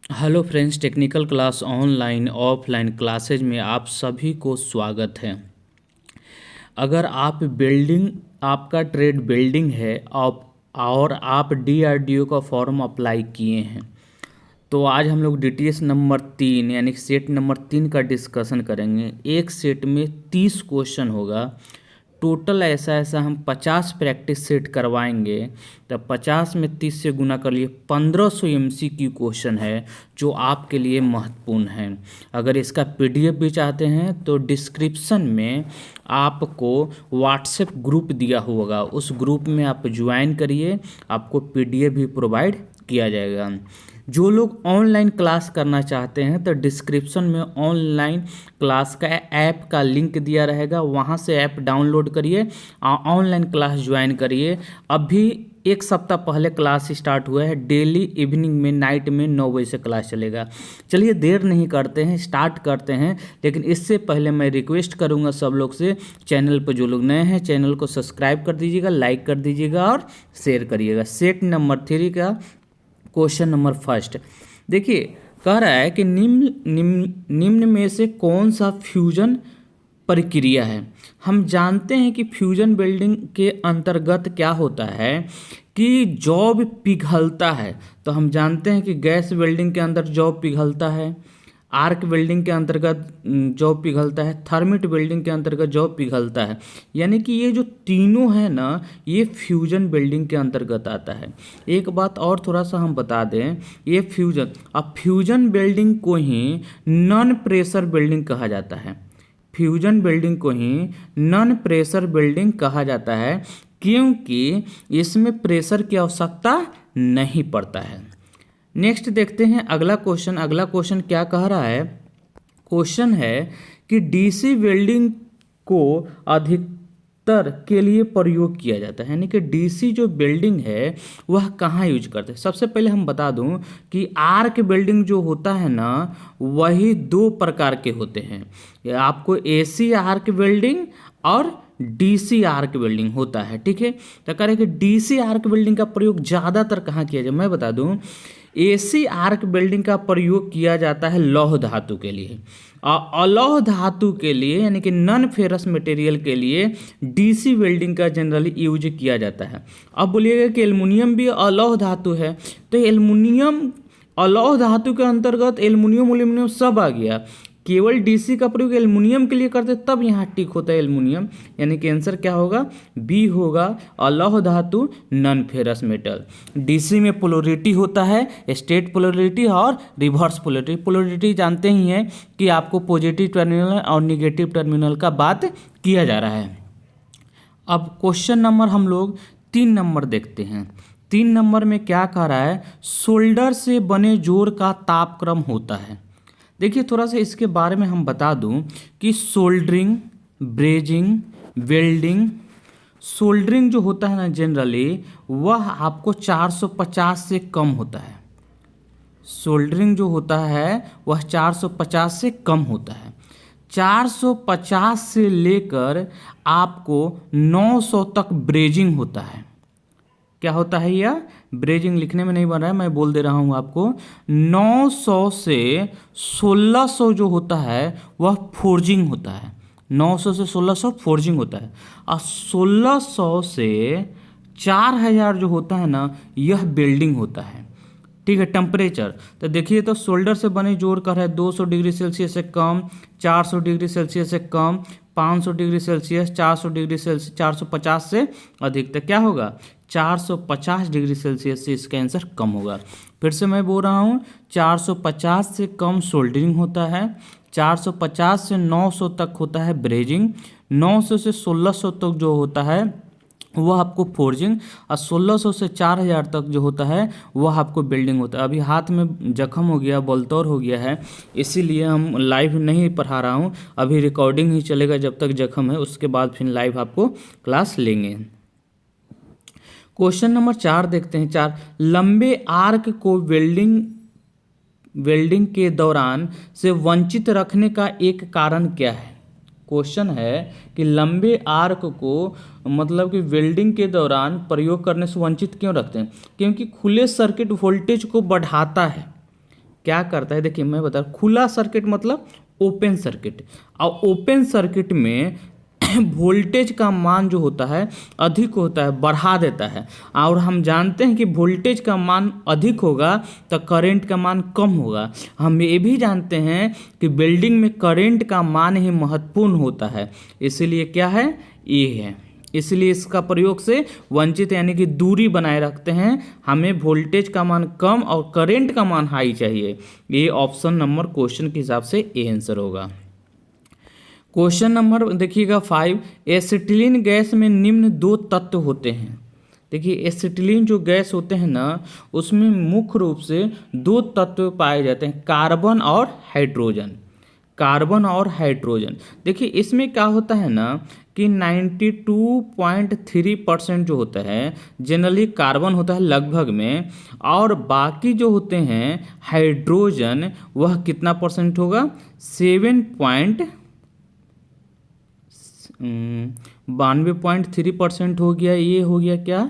Hello friends, technical class online offline classes में आप सभी को स्वागत है। अगर आप बिल्डिंग आपका ट्रेड बिल्डिंग है और आप डीआरडीओ का फॉर्म अप्लाई किए हैं तो आज हम लोग डीटीएस नंबर 3 यानी कि सेट नंबर 3 का डिस्कशन करेंगे। एक सेट में 30 क्वेश्चन होगा। टोटल ऐसा ऐसा हम 50 प्रैक्टिस सेट करवाएंगे। तब 50 में 30 से गुना कर लिए 1500 एमसीक्यू क्वेश्चन है जो आपके लिए महत्वपूर्ण है। अगर इसका पीडीएफ भी चाहते हैं तो डिस्क्रिप्शन में आपको व्हाट्सएप ग्रुप दिया होगा, उस ग्रुप में आप ज्वाइन करिए, आपको पीडीएफ भी प्रोवाइड किया जाएगा। जो लोग ऑनलाइन क्लास करना चाहते हैं तो डिस्क्रिप्शन में ऑनलाइन क्लास का ऐप का लिंक दिया रहेगा, वहाँ से ऐप डाउनलोड करिए और ऑनलाइन क्लास ज्वाइन करिए। अभी एक सप्ताह पहले क्लास स्टार्ट हुआ है, डेली इवनिंग में नाइट में 9 बजे से क्लास चलेगा। चलिए देर नहीं करते हैं, स्टार्ट करते हैं। लेकिन इससे पहले मैं रिक्वेस्ट करूंगा सब लोग से, चैनल पर जो लोग नए हैं चैनल को सब्सक्राइब कर दीजिएगा, लाइक कर दीजिएगा और शेयर करिएगा। सेट नंबर 3 का क्वेश्चन नंबर फर्स्ट देखिए, कह रहा है कि निम्न में से कौन सा फ्यूजन प्रक्रिया है। हम जानते हैं कि फ्यूजन बिल्डिंग के अंतर्गत क्या होता है कि जॉब पिघलता है। तो हम जानते हैं कि गैस वेल्डिंग के अंदर जॉब पिघलता है, आर्क वेल्डिंग के अंतर्गत जॉब पिघलता है, थर्मिट वेल्डिंग के अंतर्गत जॉब पिघलता है। यानी कि ये जो तीनों है ना, ये फ्यूजन वेल्डिंग के अंतर्गत आता है। एक बात और थोड़ा सा हम बता दें, ये फ्यूजन वेल्डिंग को ही नॉन प्रेशर वेल्डिंग कहा जाता है। फ्यूजन वेल्डिंग को ही नॉन प्रेशर वेल्डिंग कहा जाता है क्योंकि इसमें प्रेशर की आवश्यकता नहीं पड़ता है। नेक्स्ट देखते हैं अगला क्वेश्चन। अगला क्वेश्चन क्या कह रहा है? क्वेश्चन है कि डीसी वेल्डिंग को अधिकतर के लिए प्रयोग किया जाता है, यानी कि डीसी जो वेल्डिंग है वह कहाँ यूज करते हैं। सबसे पहले हम बता दूं कि आर्क वेल्डिंग जो होता है ना, वही 2 प्रकार के होते हैं। आपको एसी आर्क वेल्डिंग और डीसी आर्क वेल्डिंग होता है, ठीक है। तो कह रहे कि डीसी आर्क वेल्डिंग का प्रयोग ज़्यादातर कहाँ किया जाए, मैं बता दूं। एसी आर्क वेल्डिंग का प्रयोग किया जाता है लौह धातु के लिए, और अलौह धातु के लिए यानी कि नॉन फेरस मटेरियल के लिए डीसी वेल्डिंग का जनरली यूज किया जाता है। अब बोलिएगा कि एल्युमिनियम भी अलौह धातु है, तो एल्युमिनियम अलौह धातु के अंतर्गत एल्युमिनियम सब आ गया। केवल डीसी का प्रयोग एल्युमिनियम के लिए करते तब यहाँ टिक होता है एल्युमिनियम, यानी कि आंसर क्या होगा? बी होगा, अलौह धातु नॉन फेरस मेटल। डीसी में पोलरिटी होता है, स्टेट पोलरिटी और रिवर्स पोलरिटी। पोलरिटी जानते ही हैं कि आपको पॉजिटिव टर्मिनल और निगेटिव टर्मिनल का बात किया जा रहा है। अब क्वेश्चन नंबर हम लोग 3 नंबर देखते हैं। 3 नंबर में क्या कह रहा है? सोल्डर से बने जोड़ का तापक्रम होता है। देखिए थोड़ा सा इसके बारे में हम बता दूं कि सोल्डरिंग, ब्रेजिंग, वेल्डिंग। सोल्डरिंग जो होता है ना जनरली, वह आपको 450 से कम होता है। सोल्डरिंग जो होता है वह 450 से कम होता है। 450 से लेकर आपको 900 तक ब्रेजिंग होता है। क्या होता है यह? ब्रेजिंग लिखने में नहीं बन रहा है, मैं बोल दे रहा हूँ आपको। 900 से 1600 जो होता है वह फोर्जिंग होता है। 900 से 1600 फोर्जिंग होता है, और 1600 से 4000 जो होता है ना, यह वेल्डिंग होता है, ठीक है। टेम्परेचर तो देखिए, तो सोल्डर से बने जोड़ का है 200 डिग्री सेल्सियस से कम, 400 डिग्री सेल्सियस से कम, 500 डिग्री सेल्सियस, 400 डिग्री सेल्सियस, 450 से अधिक। तो क्या होगा? 450 डिग्री सेल्सियस से इसका आंसर कम होगा। फिर से मैं बोल रहा हूँ, 450 से कम सोल्डरिंग होता है, 450 से 900 तक होता है ब्रेजिंग, 900 से 1600 तक जो होता है वह आपको फोर्जिंग, और 1600 से 4000 तक जो होता है वह आपको बिल्डिंग होता है। अभी हाथ में जख्म हो गया, बलतौर हो गया है, इसीलिए हम लाइव नहीं पढ़ा रहा हूँ। अभी रिकॉर्डिंग ही चलेगा जब तक जख्म है, उसके बाद फिर लाइव आपको क्लास लेंगे। क्वेश्चन नंबर 4 देखते हैं। 4, लंबे आर्क को वेल्डिंग के दौरान से वंचित रखने का एक कारण क्या है? क्वेश्चन है कि लंबे आर्क को मतलब कि वेल्डिंग के दौरान प्रयोग करने से वंचित क्यों रखते हैं? क्योंकि खुले सर्किट वोल्टेज को बढ़ाता है। क्या करता है, देखिए मैं बता, खुला सर्किट मतलब ओपन सर्किट, और ओपन सर्किट में वोल्टेज का मान जो होता है अधिक होता है, बढ़ा देता है। और हम जानते हैं कि वोल्टेज का मान अधिक होगा तो करंट का मान कम होगा। हम ये भी जानते हैं कि बिल्डिंग में करंट का मान ही महत्वपूर्ण होता है, इसीलिए क्या है, ये है। इसलिए इसका प्रयोग से वंचित यानी कि दूरी बनाए रखते हैं। हमें वोल्टेज का मान कम और करंट का मान हाई चाहिए। ये ऑप्शन नंबर क्वेश्चन के हिसाब से ए आंसर होगा। क्वेश्चन नंबर देखिएगा 5, एसिटिलीन गैस में निम्न 2 तत्व होते हैं। देखिए एसिटिलीन जो गैस होते हैं ना, उसमें मुख्य रूप से 2 तत्व पाए जाते हैं, कार्बन और हाइड्रोजन। कार्बन और हाइड्रोजन, देखिए इसमें क्या होता है ना कि 92.3% जो होता है जनरली कार्बन होता है लगभग में, और बाकी जो होते हैं हाइड्रोजन वह कितना परसेंट होगा, 92.3% हो गया। ये हो गया क्या,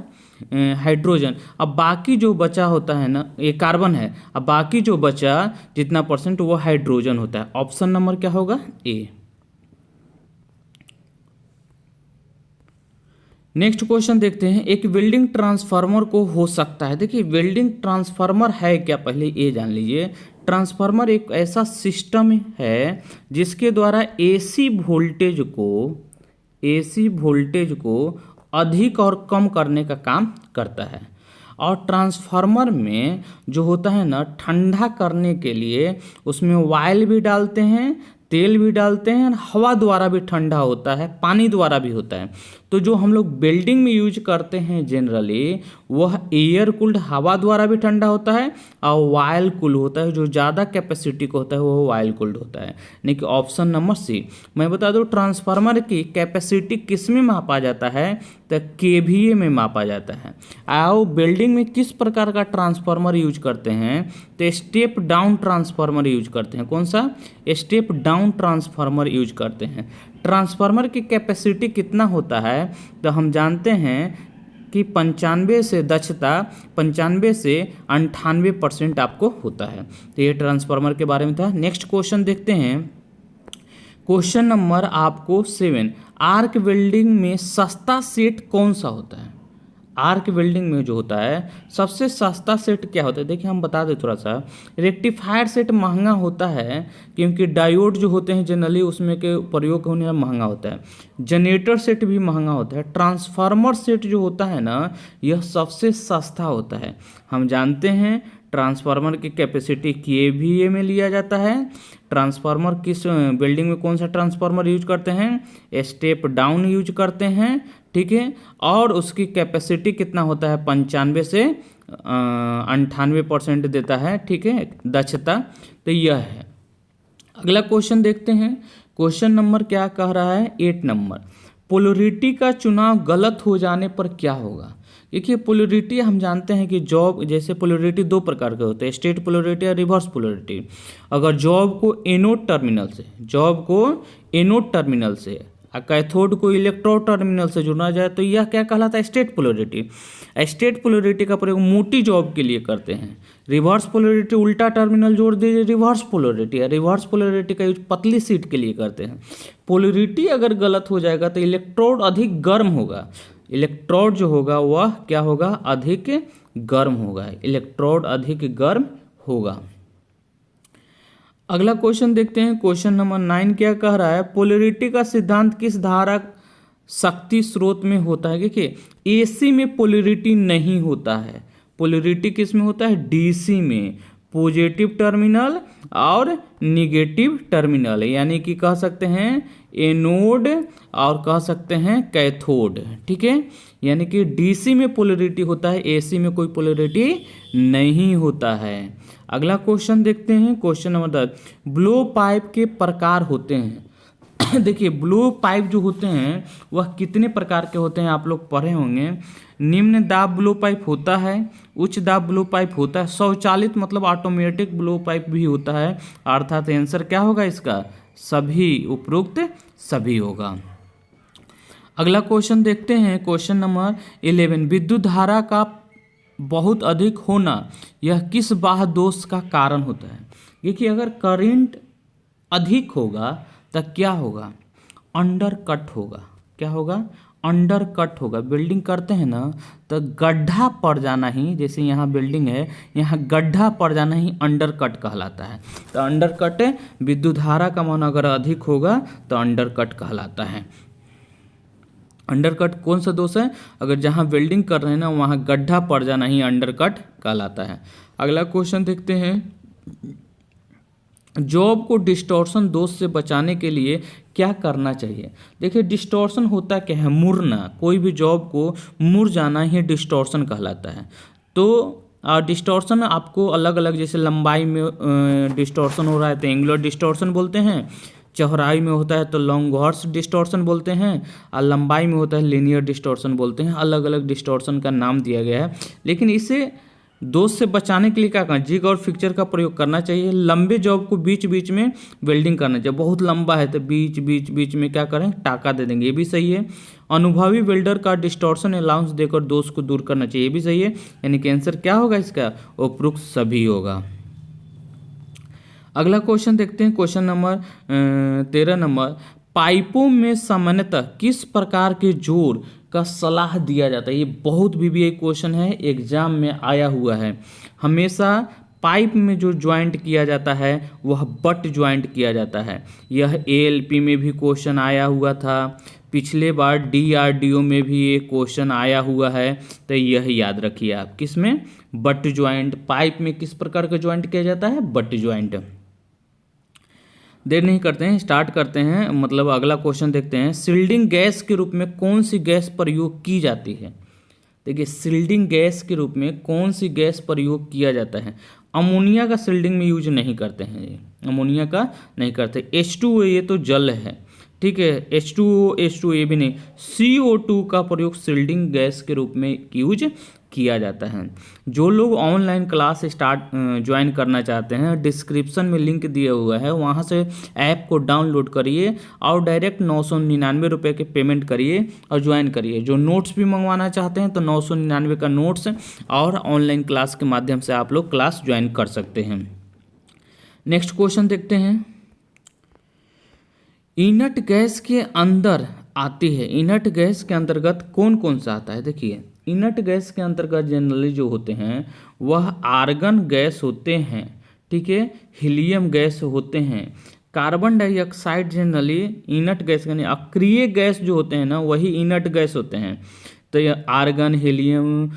हाइड्रोजन। अब बाकी जो बचा होता है ना, ये कार्बन है, अब बाकी जो बचा जितना परसेंट वो हाइड्रोजन होता है। ऑप्शन नंबर क्या होगा, ए। नेक्स्ट क्वेश्चन देखते हैं, एक वेल्डिंग ट्रांसफार्मर को हो सकता है। देखिए वेल्डिंग ट्रांसफार्मर है क्या, पहले ये जान लीजिए। ट्रांसफार्मर एक ऐसा सिस्टम है जिसके द्वारा एसी वोल्टेज को अधिक और कम करने का काम करता है। और ट्रांसफार्मर में जो होता है ना, ठंडा करने के लिए उसमें ऑयल भी डालते हैं, तेल भी डालते हैं, और हवा द्वारा भी ठंडा होता है, पानी द्वारा भी होता है। तो जो हम लोग बिल्डिंग में यूज करते हैं जनरली, वह एयर कूल्ड हवा द्वारा भी ठंडा होता है, और वायल कूल होता है, जो ज़्यादा कैपेसिटी का होता है वो वायल कूल्ड होता है। यानी कि ऑप्शन नंबर सी। मैं बता दूं ट्रांसफार्मर की कैपेसिटी किस में मापा जाता है, तो केवीए में मापा जाता है। और बिल्डिंग में किस प्रकार का ट्रांसफार्मर यूज करते हैं, तो स्टेप डाउन ट्रांसफार्मर यूज करते हैं। कौन सा, स्टेप डाउन ट्रांसफार्मर यूज करते हैं। ट्रांसफार्मर की कैपेसिटी कितना होता है, तो हम जानते हैं कि 95 से दक्षता 95 से 98% आपको होता है। तो ये ट्रांसफार्मर के बारे में था। नेक्स्ट क्वेश्चन देखते हैं, क्वेश्चन नंबर आपको 7, आर्क वेल्डिंग में सस्ता सेट कौन सा होता है। आर्क वेल्डिंग में जो होता है सबसे सस्ता सेट क्या होता है, देखिए हम बता दें थोड़ा सा। रेक्टिफायर सेट महंगा होता है क्योंकि डायोड जो होते हैं जनरली उसमें के प्रयोग होने में महंगा होता है। जनरेटर सेट भी महंगा होता है। ट्रांसफार्मर सेट जो होता है ना, यह सबसे सस्ता होता है। हम जानते हैं ट्रांसफार्मर की कैपेसिटी केवीए में लिया जाता है। ट्रांसफार्मर किस बिल्डिंग में कौन सा ट्रांसफार्मर यूज करते हैं, स्टेप डाउन यूज करते हैं, ठीक है। और उसकी कैपेसिटी कितना होता है, 95 से 98% देता है, ठीक है, दक्षता। तो यह है। अगला क्वेश्चन देखते हैं, क्वेश्चन नंबर क्या कह रहा है, 8 नंबर, पोलरिटी का चुनाव गलत हो जाने पर क्या होगा। देखिए पोलरिटी हम जानते हैं कि जॉब, जैसे पोलरिटी 2 प्रकार के होते हैं, स्टेट पोलरिटी और रिवर्स पोलरिटी। अगर जॉब को एनोड टर्मिनल से कैथोड को इलेक्ट्रोड टर्मिनल से जुड़ना जाए तो यह क्या कहलाता है, स्टेट पोलरिटी। स्टेट पोलरिटी का प्रयोग मोटी जॉब के लिए करते हैं। रिवर्स पोलरिटी उल्टा टर्मिनल जोड़ दीजिए, रिवर्स पोलरिटी है। रिवर्स पोलरिटी का यूज पतली शीट के लिए करते हैं। पोलरिटी अगर गलत हो जाएगा तो इलेक्ट्रोड अधिक गर्म होगा। इलेक्ट्रोड जो होगा वह क्या होगा, अधिक गर्म होगा। इलेक्ट्रोड अधिक गर्म होगा। अगला क्वेश्चन देखते हैं, क्वेश्चन नंबर 9 क्या कह रहा है, पोलरिटी का सिद्धांत किस धारा शक्ति स्रोत में होता है। देखिए एसी में पोलरिटी नहीं होता है, पोलरिटी किस में होता है, डीसी में। पॉजिटिव टर्मिनल और निगेटिव टर्मिनल, यानी कि कह सकते हैं एनोड और कह सकते हैं कैथोड, ठीक है। यानी कि डीसी में पोलरिटी होता है, एसी में कोई पोलरिटी नहीं होता है। अगला क्वेश्चन देखते हैं, क्वेश्चन नंबर 10, ब्लो पाइप के प्रकार होते हैं। देखिए ब्लो पाइप जो होते हैं वह कितने प्रकार के होते हैं, आप लोग पढ़े होंगे। निम्न दाब ब्लो पाइप होता है, उच्च दाब ब्लो पाइप होता है, स्वचालित मतलब ऑटोमेटिक ब्लो पाइप भी होता है। अर्थात आंसर क्या होगा इसका, सभी, उपरोक्त सभी होगा। अगला क्वेश्चन देखते हैं, क्वेश्चन नंबर 11, विद्युत धारा का बहुत अधिक होना यह किस बाह्य दोष का कारण होता है? देखिए अगर करंट अधिक होगा तो क्या होगा? अंडर कट होगा। क्या होगा? अंडर कट होगा। बिल्डिंग करते हैं ना तो गड्ढा पड़ जाना ही, जैसे यहाँ बिल्डिंग है, यहाँ गड्ढा पड़ जाना ही अंडर कट कहलाता है। तो अंडर कट विद्युत धारा का मान अगर अधिक होगा तो अंडर कट कहलाता है। अंडर कट कौन सा दोष है? अगर जहाँ वेल्डिंग कर रहे हैं ना वहाँ गड्ढा पड़ जाना ही अंडर कट कहलाता है। अगला क्वेश्चन देखते हैं, जॉब को डिस्टॉर्शन दोष से बचाने के लिए क्या करना चाहिए? देखिए डिस्टॉर्शन होता क्या है? मुड़ना। कोई भी जॉब को मुड़ जाना ही डिस्टॉर्शन कहलाता है। तो डिस्टॉर्शन आपको अलग अलग, जैसे लंबाई में डिस्टॉर्शन हो रहा है तो एंगुलर डिस्टॉर्शन बोलते हैं, चौड़ाई में होता है तो लॉन्गहॉर्स डिस्टॉर्शन बोलते हैं, और लंबाई में होता है लीनियर डिस्टॉर्शन बोलते हैं। अलग अलग डिस्टॉर्शन का नाम दिया गया है। लेकिन इसे दोष से बचाने के लिए क्या करना? जिग और फिक्चर का प्रयोग करना चाहिए। लंबे जॉब को बीच बीच में वेल्डिंग करना चाहिए। बहुत लंबा है तो बीच में क्या करें? टाका दे देंगे, ये भी सही है। अनुभवी वेल्डर का डिस्टॉर्शन अलाउंस देकर दोष को दूर करना चाहिए, ये भी सही है। यानी कि आंसर क्या होगा इसका? उपरोक्त सभी होगा। अगला क्वेश्चन देखते हैं, क्वेश्चन नंबर 13 नंबर, पाइपों में सामान्यतः किस प्रकार के जोड़ का सलाह दिया जाता है? ये बहुत VBI क्वेश्चन है, एग्जाम में आया हुआ है। हमेशा पाइप में जो ज्वाइंट किया जाता है वह बट ज्वाइंट किया जाता है। यह ALP में भी क्वेश्चन आया हुआ था, पिछले बार DRDO में भी ये क्वेश्चन आया हुआ है। तो यह याद रखिए आप, किस में? But joint. पाइप में किस प्रकार का ज्वाइंट किया जाता है? But joint. देर नहीं करते हैं, स्टार्ट करते हैं। मतलब अगला क्वेश्चन देखते हैं, सील्डिंग गैस के रूप में कौन सी गैस प्रयोग की जाती है? देखिए सील्डिंग गैस के रूप में कौन सी गैस प्रयोग किया जाता है? अमोनिया का सील्डिंग में यूज नहीं करते हैं, ये अमोनिया का नहीं करते। H2O ये तो जल है, ठीक है। H2O ये भी नहीं। CO2 का प्रयोग सील्डिंग गैस के रूप में यूज किया जाता है। जो लोग ऑनलाइन क्लास ज्वाइन करना चाहते हैं, डिस्क्रिप्शन में लिंक दिया हुआ है, वहाँ से ऐप को डाउनलोड करिए और डायरेक्ट 999 रुपये के पेमेंट करिए और ज्वाइन करिए। जो नोट्स भी मंगवाना चाहते हैं तो 999 का नोट्स और ऑनलाइन क्लास के माध्यम से आप लोग क्लास ज्वाइन कर सकते हैं। नेक्स्ट क्वेश्चन देखते हैं, इनर्ट गैस के अंदर आती है, इनर्ट गैस के अंतर्गत कौन कौन सा आता है? देखिए इनर्ट गैस के अंतर्गत जनरली जो होते हैं वह आर्गन गैस होते हैं, ठीक है, हीलियम गैस होते हैं, carbon dioxide generally inert gas यानी अक्रिय गैस जो होते हैं ना वही इनर्ट गैस होते हैं। तो ये आर्गन, हीलियम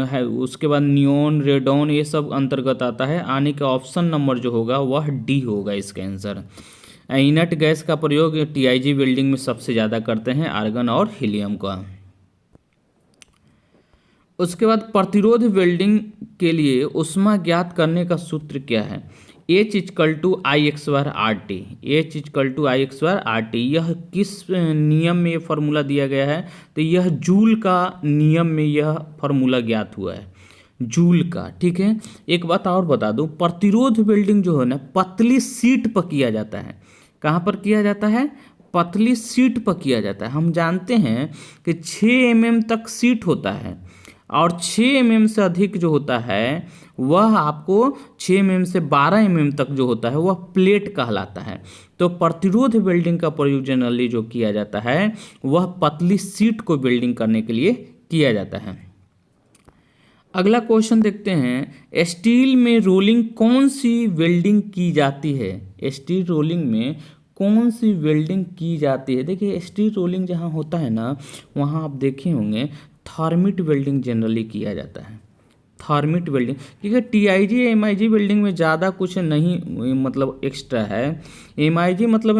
है, उसके बाद नियोन, रेडॉन, ये सब अंतर्गत आता है। आने का ऑप्शन नंबर जो होगा वह D होगा इसका आंसर। इनर्ट गैस का प्रयोग TIG वेल्डिंग में सबसे ज़्यादा करते हैं, आर्गन और हीलियम का। उसके बाद प्रतिरोध वेल्डिंग के लिए ऊष्मा ज्ञात करने का सूत्र क्या है? H = I/RT। H = I/RT। यह किस नियम में फॉर्मूला दिया गया है? तो यह जूल का नियम में यह फॉर्मूला ज्ञात हुआ है, जूल का, ठीक है। एक बात और बता दूं, प्रतिरोध वेल्डिंग जो है ना पतली शीट पर किया जाता है। कहाँ पर किया जाता है? पतली शीट पर किया जाता है। हम जानते हैं कि 6 mm तक शीट होता है और 6 mm से अधिक जो होता है वह आपको 6 mm से 12 mm तक जो होता है वह प्लेट कहलाता है। तो प्रतिरोध वेल्डिंग का प्रयोग जनरली जो किया जाता है वह पतली शीट को वेल्डिंग करने के लिए किया जाता है। अगला क्वेश्चन देखते हैं, स्टील में रोलिंग कौन सी वेल्डिंग की जाती है? स्टील रोलिंग में कौन सी वेल्डिंग की जाती है? देखिए स्टील रोलिंग जहाँ होता है ना वहाँ आप देखे होंगे थर्मिट वेल्डिंग जनरली किया जाता है, थर्मिट वेल्डिंग। क्योंकि TIG MIG वेल्डिंग में ज़्यादा कुछ नहीं मतलब एक्स्ट्रा है। MIG मतलब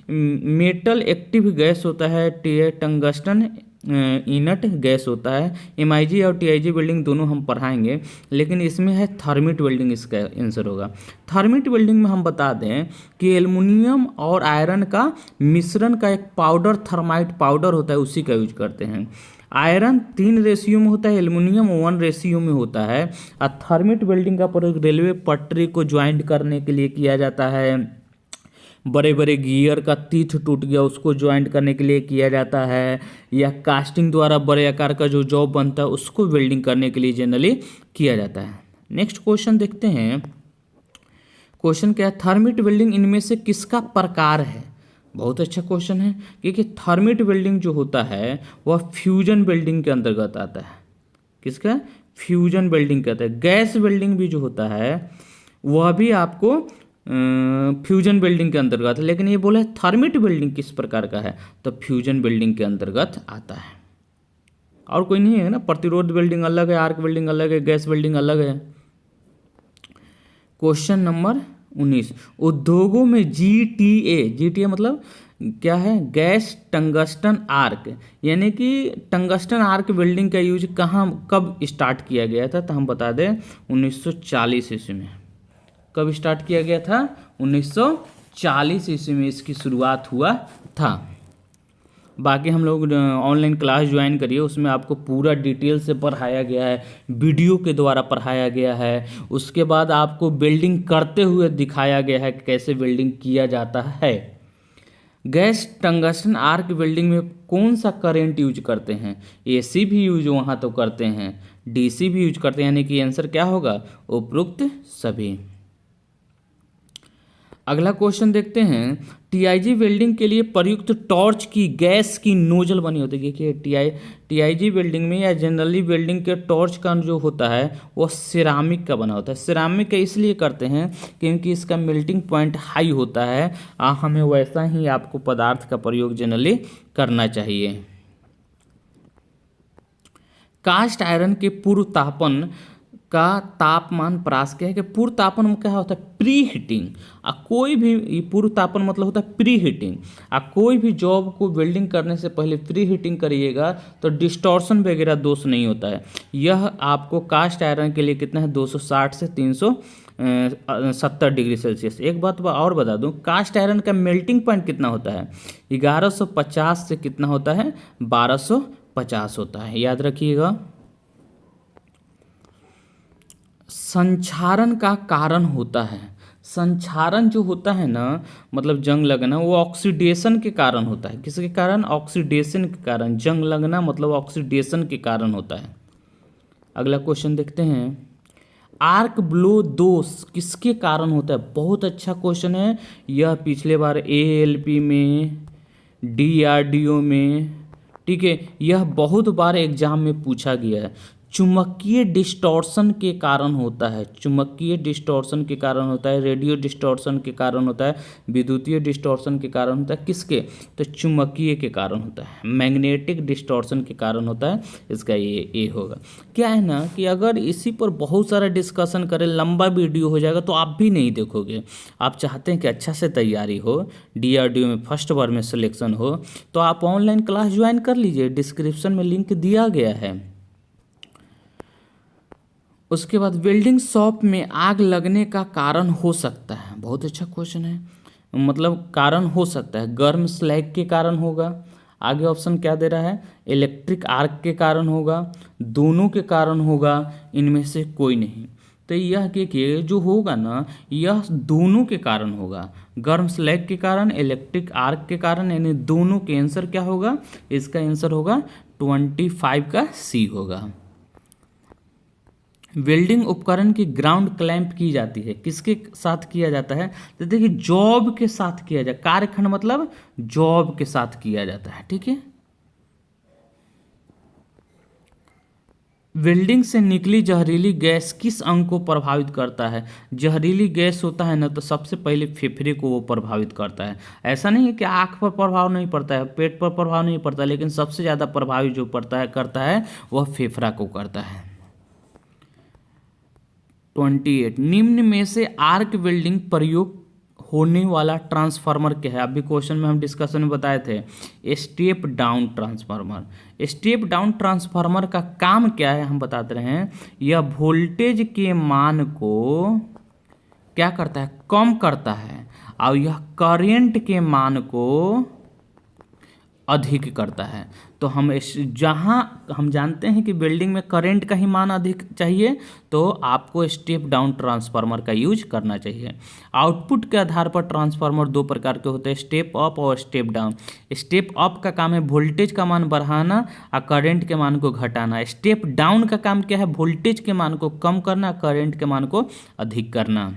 मेटल एक्टिव गैस होता है, टंगस्टन इनर्ट गैस होता है। MIG और TIG वेल्डिंग दोनों हम पढ़ाएंगे, लेकिन इसमें है थर्मिट वेल्डिंग, इसका आंसर होगा। थर्मिट वेल्डिंग में हम बता दें कि एल्युमिनियम और आयरन का मिश्रण का एक पाउडर, थर्माइट पाउडर होता है, उसी का यूज करते हैं। आयरन 3 रेशियो में होता है, एल्युमिनियम 1 रेशियो में होता है। और थर्मिट वेल्डिंग का प्रयोग रेलवे पटरी को ज्वाइंट करने के लिए किया जाता है, बड़े बड़े गियर का तीथ टूट गया उसको ज्वाइंट करने के लिए किया जाता है, या कास्टिंग द्वारा बड़े आकार का जो जॉब बनता है उसको वेल्डिंग करने के लिए जनरली किया जाता है। नेक्स्ट क्वेश्चन देखते हैं। क्वेश्चन क्या है, थर्मिट वेल्डिंग इनमें से किसका प्रकार है? बहुत अच्छा क्वेश्चन है, क्योंकि थर्मिट वेल्डिंग जो होता है वह फ्यूजन वेल्डिंग के अंतर्गत आता है। किसका? फ्यूजन वेल्डिंग कहते हैं। गैस वेल्डिंग भी जो होता है वह भी आपको फ्यूजन वेल्डिंग के अंतर्गत है, लेकिन ये बोले थर्मिट वेल्डिंग किस प्रकार का है, तो फ्यूजन वेल्डिंग के अंतर्गत आता है। और कोई नहीं है ना, प्रतिरोध वेल्डिंग अलग है, आर्क वेल्डिंग अलग है, गैस वेल्डिंग अलग है। क्वेश्चन नंबर 19, उद्योगों में जीटीए मतलब क्या है? गैस टंगस्टन आर्क, यानी कि टंगस्टन आर्क वेल्डिंग का यूज कहाँ कब स्टार्ट किया गया था? तो हम बता दें 1940 ईस्वी में। कब स्टार्ट किया गया था? 1940 ईस्वी में इसकी शुरुआत हुआ था। बाकी हम लोग ऑनलाइन क्लास ज्वाइन करिए, उसमें आपको पूरा डिटेल से पढ़ाया गया है, वीडियो के द्वारा पढ़ाया गया है। उसके बाद आपको वेल्डिंग करते हुए दिखाया गया है कि कैसे वेल्डिंग किया जाता है। गैस टंगस्टन आर्क वेल्डिंग में कौन सा करंट यूज करते हैं? एसी भी यूज वहाँ तो करते हैं, डीसी भी यूज करते हैं, यानी कि आंसर क्या होगा? उपरोक्त सभी। अगला क्वेश्चन देखते हैं। टीआईजी वेल्डिंग के लिए प्रयुक्त टॉर्च की गैस की नोजल बनी होती है। देखिए टीआईजी वेल्डिंग में या जनरली वेल्डिंग के टॉर्च का जो होता है वो सिरामिक का बना होता है। सिरामिक का इसलिए करते हैं क्योंकि इसका मेल्टिंग पॉइंट हाई होता है। हमें वैसा ही आपको पदार्थ का प्रयोग जनरली करना चाहिए। कास्ट आयरन के पूर्व तापन का तापमान परास क्या है कि पूर्व तापन में क्या होता है? Pre heating. कोई भी पूर्व तापन मतलब होता है प्री हीटिंग। कोई भी जॉब को वेल्डिंग करने से पहले प्री हीटिंग करिएगा तो डिस्टॉर्शन वगैरह दोष नहीं होता है। यह आपको कास्ट आयरन के लिए कितना है? 260 से 370 डिग्री सेल्सियस। एक बात और बता दूं, कास्ट आयरन का मेल्टिंग पॉइंट कितना होता है? 1150 से कितना होता है? 1250 होता है, याद रखिएगा। संक्षारण का कारण होता है। संक्षारण जो होता है ना, मतलब जंग लगना, वो ऑक्सीडेशन के कारण होता है। किसके कारण? ऑक्सीडेशन के कारण। जंग लगना मतलब ऑक्सीडेशन के कारण होता है। अगला क्वेश्चन देखते हैं। आर्क ब्लो दोष किसके कारण होता है? बहुत अच्छा क्वेश्चन है। यह पिछले बार एएलपी में, डीआरडीओ में, ठीक है, यह बहुत बार एग्जाम में पूछा गया है। चुंबकीय डिस्टॉर्शन के कारण होता है। चुंबकीय डिस्टॉर्शन के कारण होता है, रेडियो डिस्टॉर्शन के कारण होता है, विद्युतीय डिस्टॉर्शन के कारण होता है। किसके? तो चुंबकीय के कारण होता है, मैग्नेटिक डिस्टॉर्शन के कारण होता है। इसका ये होगा। क्या है ना कि अगर इसी पर बहुत सारा डिस्कशन करें, लंबा वीडियो हो जाएगा तो आप भी नहीं देखोगे। आप चाहते हैं कि अच्छा से तैयारी हो, डीआरडीओ में फर्स्ट बार में सिलेक्शन हो, तो आप ऑनलाइन क्लास ज्वाइन कर लीजिए, डिस्क्रिप्शन में लिंक दिया गया है। उसके बाद वेल्डिंग शॉप में आग लगने का कारण हो सकता है। बहुत अच्छा क्वेश्चन है, मतलब कारण हो सकता है। गर्म स्लैग के कारण होगा। आगे ऑप्शन क्या दे रहा है? इलेक्ट्रिक आर्क के कारण होगा, दोनों के कारण होगा, इनमें से कोई नहीं। तो यह कि जो होगा ना, यह दोनों के कारण होगा। गर्म स्लैग के कारण, इलेक्ट्रिक आर्क के कारण, यानी दोनों के आंसर क्या होगा? इसका आंसर होगा 25 का सी होगा। वेल्डिंग उपकरण की ग्राउंड क्लैंप की जाती है। किसके साथ किया जाता है? तो देखिए जॉब के साथ किया जाए। कार्यखंड मतलब जॉब के साथ किया जाता है, ठीक है। वेल्डिंग से निकली जहरीली गैस किस अंग को प्रभावित करता है? जहरीली गैस होता है ना, तो सबसे पहले फेफड़े को वो प्रभावित करता है। ऐसा नहीं है कि आँख पर प्रभाव नहीं पड़ता है, पेट पर प्रभाव नहीं पड़ता, लेकिन सबसे ज़्यादा प्रभावित जो करता है वह फेफड़ा को करता है। 28, निम्न में से आर्क वेल्डिंग प्रयोग होने वाला ट्रांसफार्मर क्या है? अभी क्वेश्चन में हम डिस्कशन में बताए थे, step down transformer. Step down transformer का काम क्या है? हम बताते रहे हैं, यह वोल्टेज के मान को क्या करता है? कम करता है, और यह करंट के मान को अधिक करता है। तो हम जहाँ हम जानते हैं कि बिल्डिंग में करंट का ही मान अधिक चाहिए, तो आपको स्टेप डाउन ट्रांसफार्मर का यूज करना चाहिए। आउटपुट के आधार पर ट्रांसफार्मर दो प्रकार के होते हैं, स्टेप अप और स्टेप डाउन। स्टेप अप का काम है वोल्टेज का मान बढ़ाना और करंट के मान को घटाना। स्टेप डाउन का काम क्या है, वोल्टेज के मान को कम करना, करंट के मान को अधिक करना।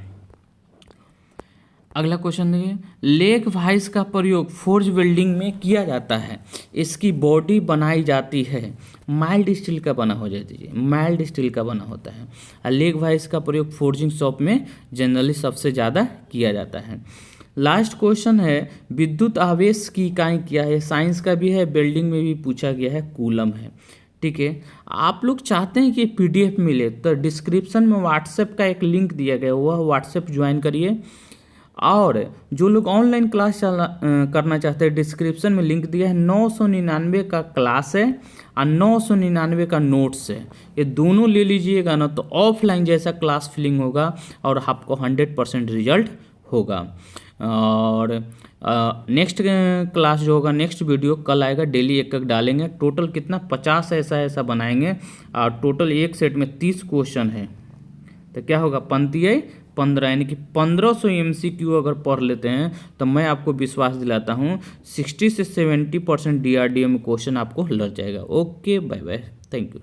अगला क्वेश्चन देखिए, लेग वाइज का प्रयोग फोर्ज वेल्डिंग में किया जाता है। इसकी बॉडी बनाई जाती है माइल्ड स्टील का बना हो जाती है, माइल्ड स्टील का बना होता है। और लेग वाइज का प्रयोग फोर्जिंग शॉप में जनरली सबसे ज़्यादा किया जाता है। लास्ट क्वेश्चन है, विद्युत आवेश की इकाई क्या है। साइंस का भी है, बिल्डिंग में भी पूछा गया है, कूलम है। ठीक है, आप लोग चाहते हैं कि PDF मिले तो डिस्क्रिप्शन में व्हाट्सएप का एक लिंक दिया गया, वह व्हाट्सएप ज्वाइन करिए। और जो लोग ऑनलाइन क्लास करना चाहते हैं, डिस्क्रिप्शन में लिंक दिया है। 999 का क्लास है और 999 का नोट्स है। ये दोनों ले लीजिएगा ना, तो ऑफलाइन जैसा क्लास फीलिंग होगा और आपको 100% रिजल्ट होगा। और नेक्स्ट क्लास जो होगा, नेक्स्ट वीडियो कल आएगा, डेली एक एक डालेंगे। टोटल कितना 50 ऐसा बनाएंगे और टोटल एक सेट में 30 क्वेश्चन है, तो क्या होगा 15 यानी कि 1500 MCQ अगर पढ़ लेते हैं तो मैं आपको विश्वास दिलाता हूँ 60 से 70% DRDO में क्वेश्चन आपको लग जाएगा। Okay, bye bye, thank you.